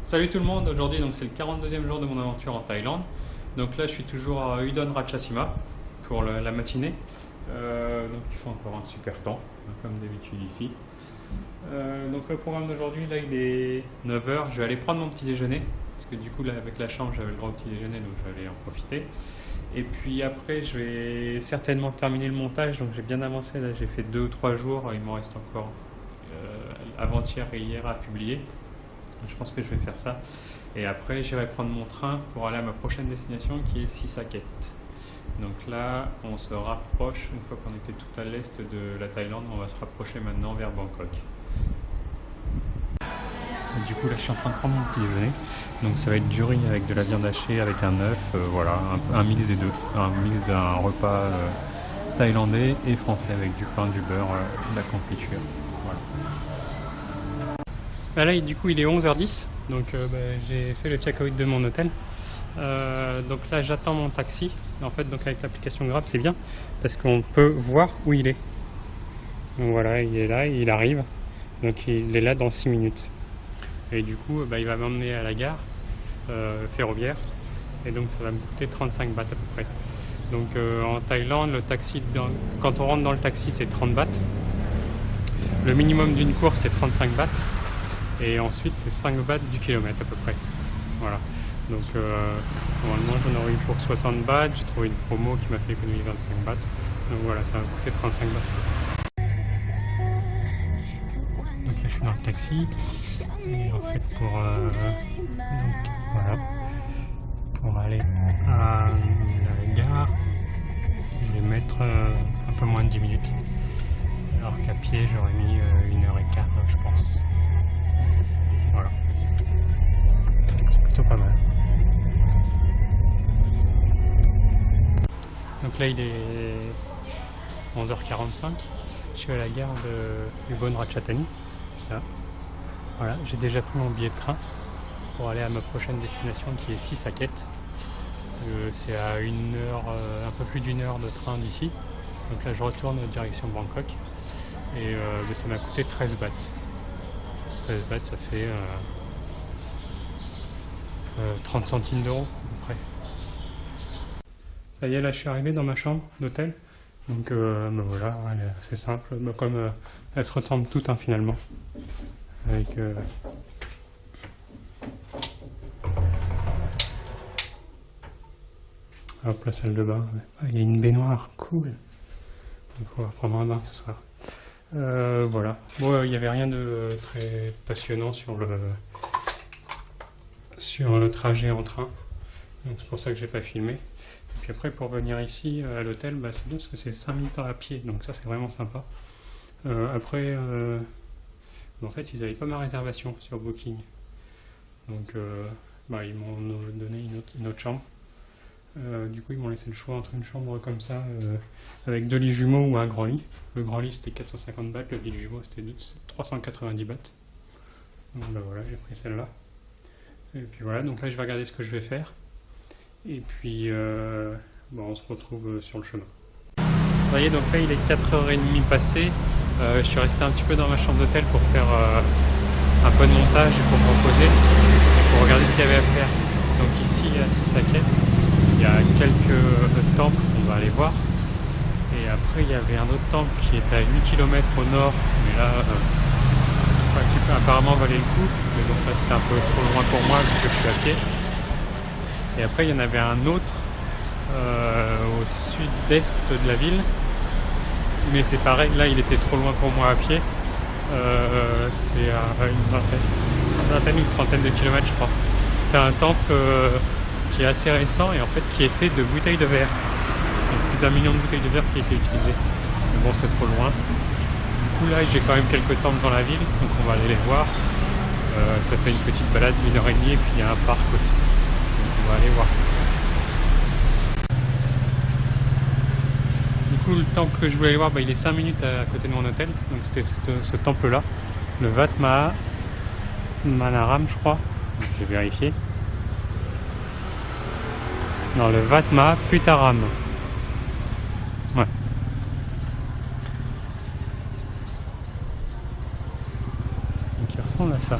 Salut tout le monde, aujourd'hui c'est le 42e jour de mon aventure en Thaïlande. Donc là je suis toujours à Udon Ratchasima pour la matinée. Donc il fait encore un super temps, comme d'habitude ici. Donc le programme d'aujourd'hui, là il est 9 h, je vais aller prendre mon petit déjeuner. Parce que du coup là avec la chambre j'avais le droit au petit déjeuner, donc je vais aller en profiter. Et puis après je vais certainement terminer le montage, donc j'ai bien avancé, là j'ai fait 2 ou 3 jours, il m'en reste encore avant-hier et hier à publier. Je pense que je vais faire ça. Et après, j'irai prendre mon train pour aller à ma prochaine destination qui est Sisaket. Donc là, on se rapproche, une fois qu'on était tout à l'est de la Thaïlande, on va se rapprocher maintenant vers Bangkok. Et du coup, là, je suis en train de prendre mon petit déjeuner. Donc ça va être du riz avec de la viande hachée, avec un œuf, voilà, un mix des deux. Un mix d'un repas thaïlandais et français avec du pain, du beurre, de la confiture. Voilà. Là, du coup, il est 11 h 10, donc j'ai fait le check-out de mon hôtel. Donc là, j'attends mon taxi. En fait, donc avec l'application Grab, c'est bien parce qu'on peut voir où il est. Donc voilà, il est là, il arrive. Donc il est là dans 6 minutes. Et du coup, il va m'emmener à la gare ferroviaire. Et donc ça va me coûter 35 bahts à peu près. Donc en Thaïlande, le taxi, quand on rentre dans le taxi, c'est 30 bahts. Le minimum d'une course, c'est 35 bahts. Et ensuite c'est 5 bahts du kilomètre à peu près. Voilà. Donc normalement j'en aurais eu pour 60 bahts, j'ai trouvé une promo qui m'a fait économiser 25 bahts. Donc voilà, ça m'a coûté 35 bahts. Donc là je suis dans le taxi. Et en fait pour pour aller à la gare, je vais mettre un peu moins de 10 minutes. Alors qu'à pied j'aurais mis 1h15 je pense. Voilà. C'est plutôt pas mal. Donc là il est 11 h 45. Je suis à la gare de Udon Ratchathani. Voilà, j'ai déjà pris mon billet de train pour aller à ma prochaine destination qui est Sisaket. C'est à un peu plus d'1 heure de train d'ici. Donc là je retourne en direction Bangkok. Et ça m'a coûté 13 bahts. 13 bahts, ça fait 30 centimes d'euros à peu près. Ça y est, là je suis arrivé dans ma chambre d'hôtel. Donc voilà, elle est assez simple. Comme elle se ressemble toute finalement. Avec hop, la salle de bain. Il y a une baignoire, cool. On va prendre un bain ce soir. Voilà. Bon, il n'y avait rien de très passionnant sur le trajet en train. Donc c'est pour ça que j'ai pas filmé. Et puis après pour venir ici à l'hôtel, c'est bien parce que c'est 5 minutes à pied. Donc ça c'est vraiment sympa. Après, en fait ils n'avaient pas ma réservation sur Booking. Donc ils m'ont donné une autre chambre. Du coup ils m'ont laissé le choix entre une chambre comme ça avec 2 lits jumeaux ou un grand lit. Le grand lit c'était 450 bahts, le lit jumeau c'était 390 bahts. Donc voilà, j'ai pris celle-là. Et puis voilà, donc là je vais regarder ce que je vais faire. Et puis on se retrouve sur le chemin. Vous voyez, donc là il est 4h30 passé. Je suis resté un petit peu dans ma chambre d'hôtel pour faire un peu de montage et pour me reposer, pour regarder ce qu'il y avait à faire. Donc ici à Sisaket, il y a quelques temples qu'on va aller voir. Et après il y avait un autre temple qui est à 8 km au nord, mais là qui peut apparemment valer le coup. Mais donc là c'était un peu trop loin pour moi vu que je suis à pied. Et après il y en avait un autre au sud-est de la ville. Mais c'est pareil, là il était trop loin pour moi à pied. C'est à une vingtaine ou une trentaine de kilomètres je crois. C'est un temple qui est assez récent et en fait qui est fait de bouteilles de verre. Donc plus d'1 million de bouteilles de verre qui a été utilisées. Mais bon, c'est trop loin. Du coup là j'ai quand même quelques temples dans la ville, donc on va aller les voir. Ça fait une petite balade d'1h30 et puis il y a un parc aussi. Donc on va aller voir ça. Du coup le temple que je voulais aller voir, il est 5 minutes à côté de mon hôtel. Donc c'était ce temple là, le Wat Maha Manaram je crois. J'ai vérifié. Non, le Wat Maha Putaram. Ouais. Donc il ressemble à ça.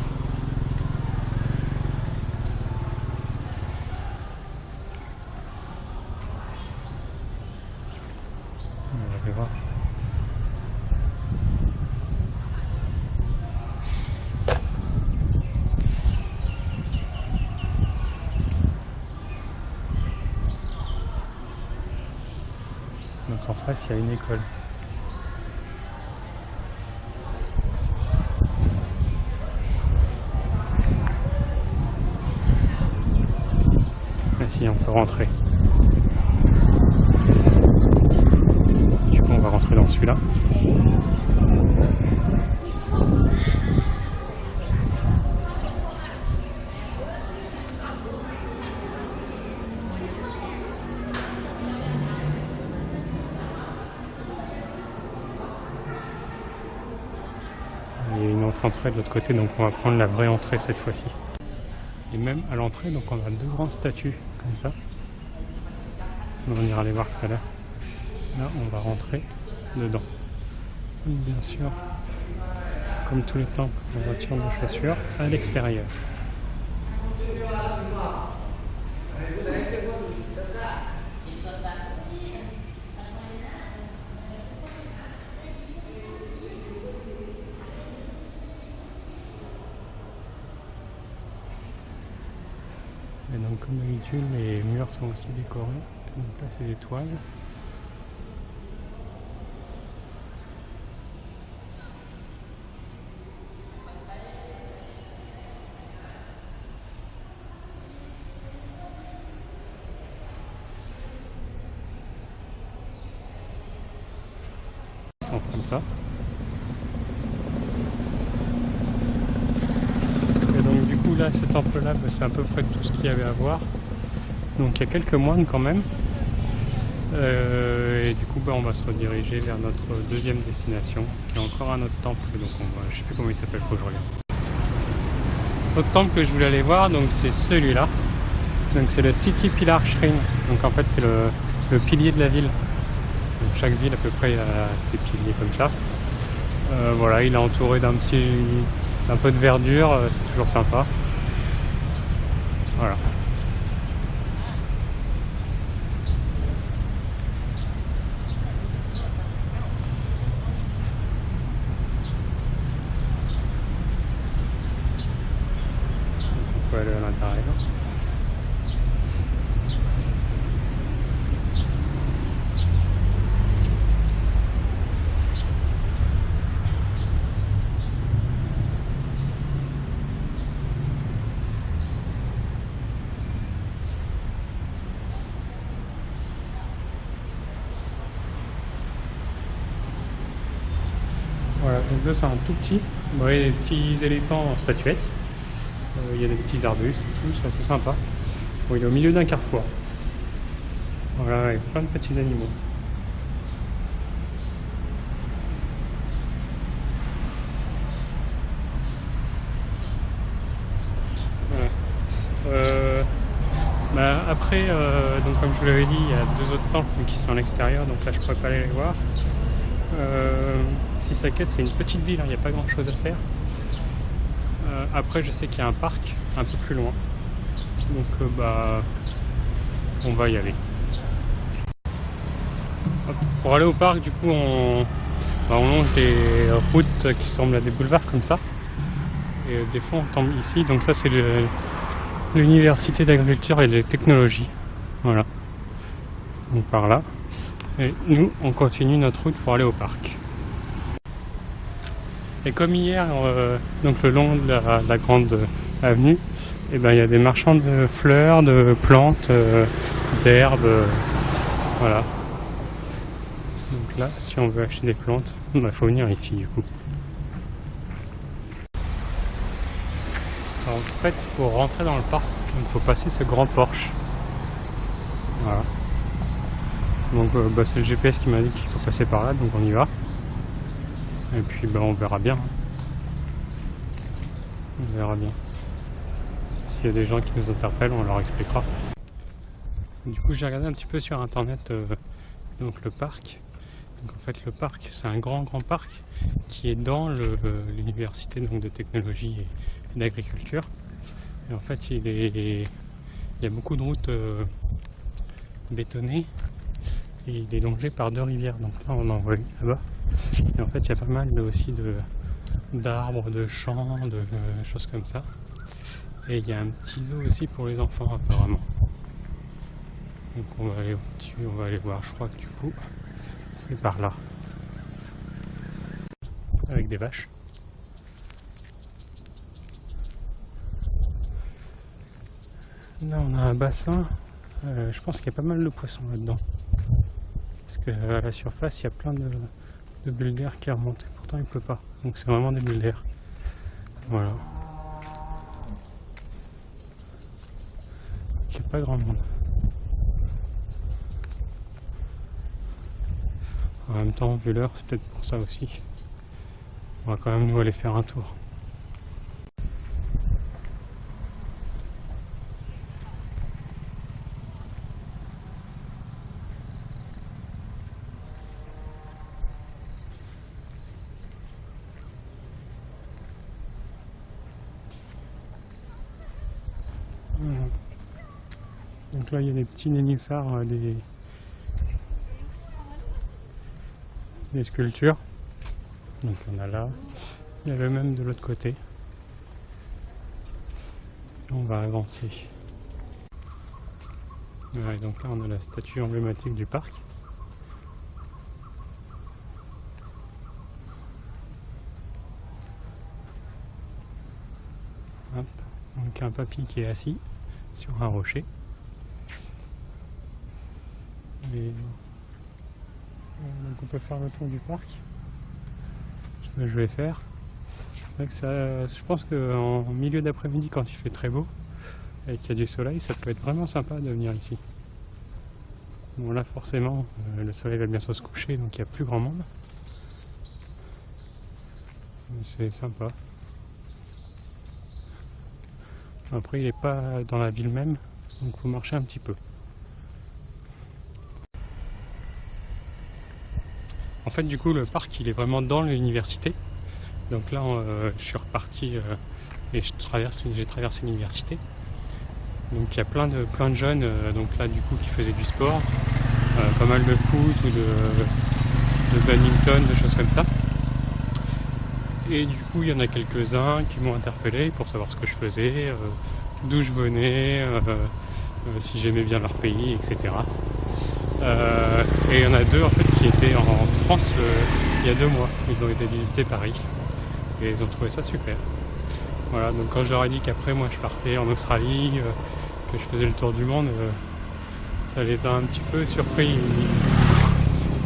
face, il y a une école. Ah si, on peut rentrer. Du coup, on va rentrer dans celui-là. Il y a une autre entrée de l'autre côté, donc on va prendre la vraie entrée cette fois-ci. Et même à l'entrée, donc on a deux grandes statues comme ça. On ira les voir tout à l'heure. Là, on va rentrer dedans. Et bien sûr, comme tous les temples, on retire nos chaussures à l'extérieur. Et donc comme d'habitude, les murs sont aussi décorés. Donc là c'est des toiles. Ils sont comme ça. Du coup là, ce temple là, c'est à peu près tout ce qu'il y avait à voir. Donc il y a quelques moines quand même. Et du coup on va se rediriger vers notre deuxième destination, qui est encore un autre temple. Donc je sais plus comment il s'appelle, faut que je regarde. L'autre temple que je voulais aller voir, donc c'est celui-là. Donc c'est le City Pillar Shrine. Donc en fait c'est le pilier de la ville. Donc chaque ville à peu près a ses piliers comme ça. Voilà, il est entouré d'un peu de verdure, c'est toujours sympa. Voilà. On peut aller à l'intérieur. Voilà, donc là c'est un tout petit, vous voyez des petits éléphants en statuette, il y a des petits arbustes et tout, c'est assez sympa. Bon, il est au milieu d'un carrefour. Voilà, il y a plein de petits animaux. Voilà. Après, donc comme je vous l'avais dit, il y a deux autres temples qui sont à l'extérieur, donc là je pourrais pas aller les voir. Sisaket, c'est une petite ville, il n'y a pas grand chose à faire. Après je sais qu'il y a un parc un peu plus loin, donc on va y aller. Hop. Pour aller au parc, du coup on longe des routes qui semblent à des boulevards comme ça, et des fois on tombe ici, donc ça c'est l'université d'agriculture et de technologie, voilà, donc par là. Et nous, on continue notre route pour aller au parc. Et comme hier, donc le long de la grande avenue, et ben, il y a des marchands de fleurs, de plantes, d'herbes, voilà. Donc là, si on veut acheter des plantes, il faut venir ici du coup. Alors, en fait, pour rentrer dans le parc, il faut passer ce grand porche. Voilà. Donc c'est le GPS qui m'a dit qu'il faut passer par là, donc on y va. Et puis on verra bien. On verra bien. S'il y a des gens qui nous interpellent, on leur expliquera. Du coup j'ai regardé un petit peu sur internet donc le parc. Donc en fait le parc c'est un grand parc qui est dans l'université de technologie et d'agriculture. Et en fait il y a beaucoup de routes bétonnées. Et il est longé par deux rivières, donc là on en voit une là-bas. Et en fait il y a pas mal aussi d'arbres, de champs, de choses comme ça. Et il y a un petit zoo aussi pour les enfants apparemment. Donc on va aller voir, je crois que du coup C'est par là. Avec des vaches. Là on a un bassin. Je pense qu'il y a pas mal de poissons là-dedans. Parce qu'à la surface il y a plein de bulles d'air qui remontent. Pourtant il pleut pas. Donc c'est vraiment des bulles d'air. Voilà. Il n'y a pas grand monde. En même temps, vu l'heure, c'est peut-être pour ça aussi. On va quand même nous aller faire un tour. Voilà. Donc là, il y a des petits nénuphars, des sculptures. Donc on a là, il y a le même de l'autre côté. On va avancer. Ouais, donc là on a la statue emblématique du parc. Hop. Donc un papy qui est assis sur un rocher. Et donc on peut faire le tour du parc. Je vais faire. Je pense qu'en milieu d'après-midi, quand il fait très beau et qu'il y a du soleil, ça peut être vraiment sympa de venir ici. Bon là forcément le soleil va bientôt se coucher, donc il n'y a plus grand monde. C'est sympa. Après il n'est pas dans la ville même, donc il faut marcher un petit peu. En fait du coup le parc il est vraiment dans l'université. Donc là je suis reparti et j'ai traversé l'université. Donc il y a plein de jeunes donc là du coup qui faisaient du sport, pas mal de foot ou de badminton, de choses comme ça. Et du coup il y en a quelques-uns qui m'ont interpellé pour savoir ce que je faisais, d'où je venais, si j'aimais bien leur pays, etc. Et il y en a deux en fait qui étaient en France il y a 2 mois. Ils ont été visiter Paris et ils ont trouvé ça super. Voilà, donc quand je leur ai dit qu'après moi je partais en Australie, que je faisais le tour du monde, ça les a un petit peu surpris.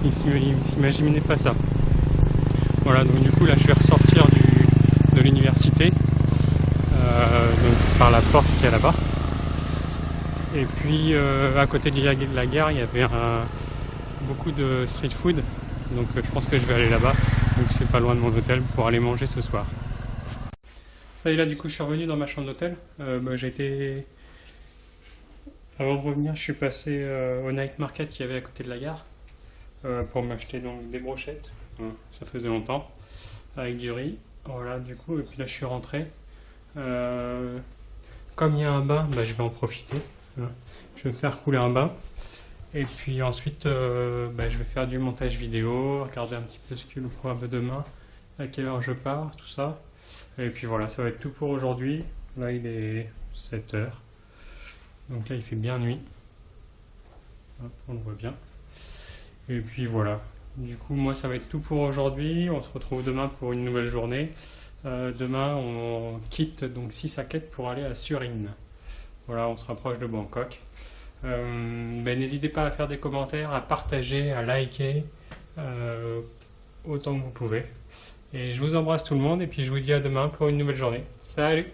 Ils s'imaginaient pas ça. Voilà, donc du coup là je vais ressortir de l'université, donc par la porte qu'il y a là-bas. Et puis à côté de la gare il y avait beaucoup de street food, donc je pense que je vais aller là-bas, donc c'est pas loin de mon hôtel pour aller manger ce soir. Ça y est, là du coup je suis revenu dans ma chambre d'hôtel. Avant de revenir je suis passé au night market qu'il y avait à côté de la gare pour m'acheter donc des brochettes, ça faisait longtemps, avec du riz. Voilà du coup, et puis là je suis rentré. Comme il y a un bain, je vais en profiter. Je vais me faire couler un bain. Et puis ensuite, je vais faire du montage vidéo, regarder un petit peu ce que le programme de demain, à quelle heure je pars, tout ça. Et puis voilà, ça va être tout pour aujourd'hui. Là, il est 7 h. Donc là, il fait bien nuit. Hop, on le voit bien. Et puis voilà. Du coup, moi, ça va être tout pour aujourd'hui. On se retrouve demain pour une nouvelle journée. Demain, on quitte donc Sisaket pour aller à Surin. Voilà, on se rapproche de Bangkok. N'hésitez pas à faire des commentaires, à partager, à liker autant que vous pouvez. Et je vous embrasse tout le monde et puis je vous dis à demain pour une nouvelle journée. Salut!